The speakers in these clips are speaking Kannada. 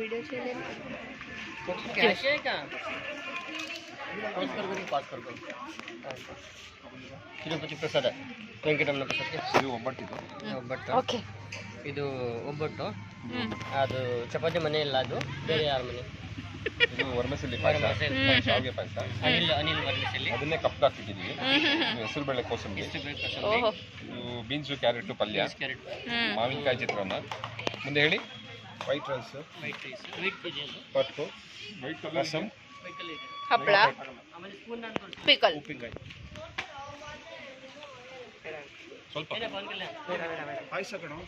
वीडियो चलेगा कैश है क्या पास कर दो ತಿರುಪತಿ ಪ್ರಸಾದ ವೆಂಕಟರಮಣ ಪ್ರಸಾದಕ್ಕೆ ಇದು ಒಬ್ಬಟ್ಟಿದ್ದು ಒಬ್ಬಟ್ಟು ಓಕೆ ಇದು ಒಬ್ಬಟ್ಟು ಅದು ಚಪಾತಿ ಮನೆ ಇಲ್ಲ ಅದು ಬೇರೆ ಯಾರ ಮನೆ ಇದು ವರ್ಮಸಲ್ಲಿ ಪಾಯಸ ಶಾವಿಗೆ ಪಾಯಸ ಅನಿಲ್ ಅನಿಲ್ ವರ್ಮಿಸಲ್ಲಿ ಅದನ್ನೇ ಕಪ್ಗೆ ಹಾಕಿಟ್ಟಿದ್ದೀವಿ ಹೆಸರುಬೇಳೆ ಕೋಸಂಬರಿ ಓಹೋ ಇದು ಬೀನ್ಸು ಕ್ಯಾರೆಟ್ ಪಲ್ಯ ಕ್ಯಾರೆಟ್ ಮಾವಿನಕಾಯಿ ಚಿತ್ರಾನ್ನ ಮುಂದೆ ಹೇಳಿ white rice white rice white ಪೂಜೆ ಪಪ್ಪು ರಸಂ ಹಪ್ಪಳ ಆಮೇಲೆ ಸ್ಪೂನ್ ಪಿಕಲ್ ಉಪ್ಪಿನಕಾಯಿ ಸ್ವಲ್ಪ ಪಾಯಸ ಕಣೋ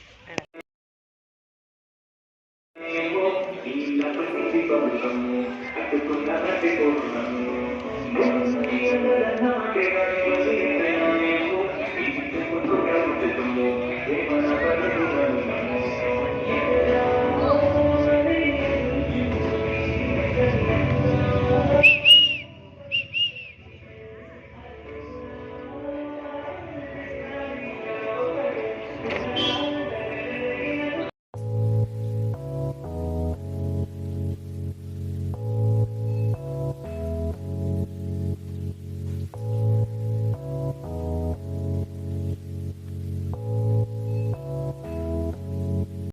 Thank you.